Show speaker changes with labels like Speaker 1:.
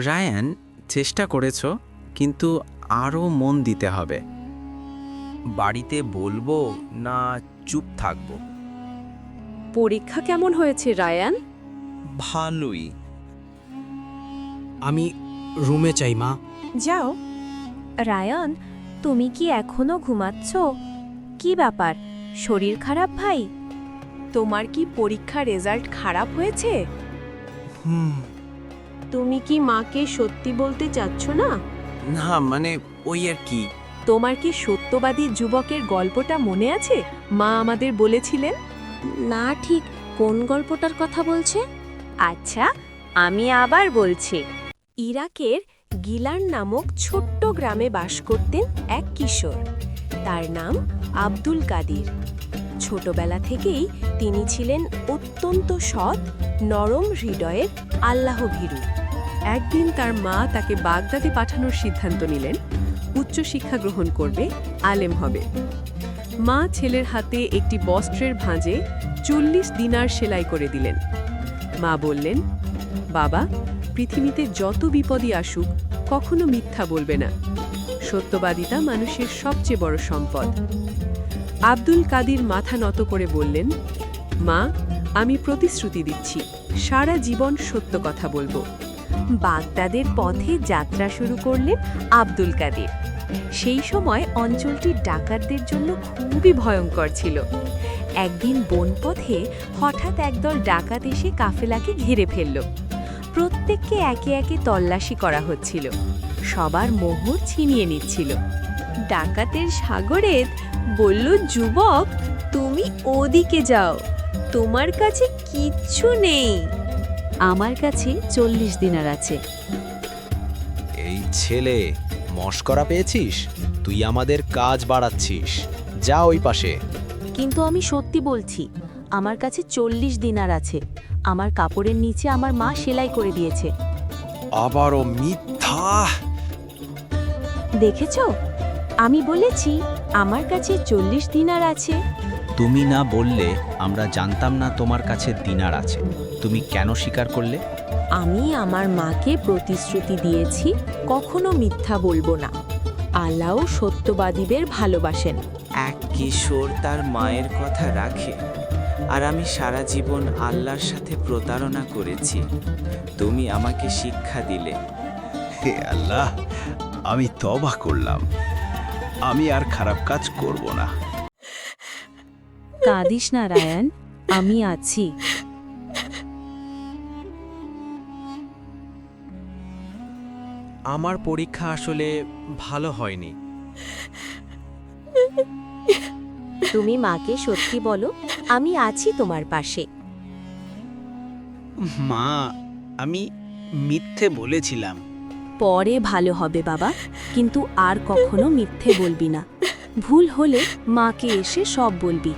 Speaker 1: Ryan, চেষ্টা করেছ, কিন্তু আরও মন দিতে হবে।
Speaker 2: বাড়িতে বলবো না চুপ থাকবো?
Speaker 3: পরীক্ষা কেমন হয়েছে রায়ান?
Speaker 2: ভালোই।
Speaker 4: আমি রুমে চাই মা।
Speaker 5: যাও।
Speaker 6: রায়ান, তুমি কি এখনো ঘুমাচ্ছ? কি ব্যাপার, শরীর খারাপ ভাই?
Speaker 3: তোমার কি পরীক্ষা রেজাল্ট খারাপ হয়েছে?
Speaker 4: হুম।
Speaker 3: তুমি কি মাকে সত্যি বলতে চাচ্ছ না?
Speaker 2: না মানে ওই আর কি।
Speaker 3: তোমার কি সত্যবাদী যুবকের গল্পটা মনে আছে? মা আমাদের বলেছিলেন।
Speaker 6: না, ঠিক কোন গল্পটার কথা বলছে? আচ্ছা, আমি আবার বলছি।
Speaker 3: ইরাকের গিলান নামক ছোট্ট গ্রামে বাস করতেন এক কিশোর। তার নাম আব্দুল কাদির। ছোটবেলা থেকেই তিনি ছিলেন অত্যন্ত সৎ, নরম হৃদয়ের, আল্লাহভীরু। একদিন তার মা তাকে বাগদাদে পাঠানোর সিদ্ধান্ত নিলেন। উচ্চশিক্ষা গ্রহণ করবে, আলেম হবে। মা ছেলের হাতে একটি বস্ত্রের ভাঁজে 40 দিনার সেলাই করে দিলেন। মা বললেন, বাবা, পৃথিবীতে যত বিপদই আসুক কখনো মিথ্যা বলবে না। সত্যবাদিতা মানুষের সবচেয়ে বড় সম্পদ। আব্দুল কাদির মাথা নত করে বললেন, মা, আমি প্রতিশ্রুতি দিচ্ছি, সারা জীবন সত্য কথা বলবো।
Speaker 6: বাগদাদের পথে যাত্রা শুরু করলেন আব্দুল কাদির। সেই সময় অঞ্চলটি ডাকাতদের জন্য খুবই ভয়ঙ্কর ছিল। একদিন বনপথে হঠাৎ একদল ডাকাত এসে কাফেলাকে ঘিরে ফেলল। প্রত্যেককে একে একে তল্লাশি করা হচ্ছিল, সবার মোহর ছিনিয়ে নিচ্ছিল। ডাকাতের সাগরেদ বলল, যুবক, তুমি ওদিকে যাও, তোমার কাছে কিচ্ছু নেই। আমার কাছে 40 দিনার আছে।
Speaker 2: এই ছেলে, মশকরা পেয়েছিস? তুই আমাদের কাজ বাড়াচ্ছিস। যা ওই পাশে।
Speaker 6: কিন্তু আমি সত্যি বলছি, আমার কাছে 40 দিনার আছে। আমার কাপড়ের নিচে আমার মা সেলাই করে দিয়েছে।
Speaker 2: আবারও মিথ্যা।
Speaker 6: দেখেছো, আমি বলেছি আমার কাছে 40 দিনার আছে।
Speaker 7: তুমি না বললে আমরা জানতাম না তোমার কাছে দিনার আছে। তুমি কেন স্বীকার করলে?
Speaker 6: আমি আমার মাকে প্রতিশ্রুতি দিয়েছি কখনো মিথ্যা বলবো না। আল্লাহ সত্যবাদীদের ভালোবাসেন।
Speaker 8: এক কিশোর তার মায়ের কথা রাখে, আর আমি সারা জীবন আল্লাহর সাথে প্রতারণা করেছি। তুমি আমাকে শিক্ষা দিলে।
Speaker 9: হে আল্লাহ, আমি তওবা করলাম। আমি আর খারাপ কাজ করব না।
Speaker 6: কাঁদিস না রায়ান, আমি আছি।
Speaker 2: আমার পরীক্ষা আসলে ভালো হয়নি।
Speaker 6: তুমি মাকে সত্যি বলো, আমি আছি তোমার পাশে।
Speaker 4: মা, আমি মিথ্যে বলেছিলাম।
Speaker 6: পরে ভালো হবে বাবা, কিন্তু আর কখনো মিথ্যে বলবি না। ভুল হলে মাকে এসে সব বলবি।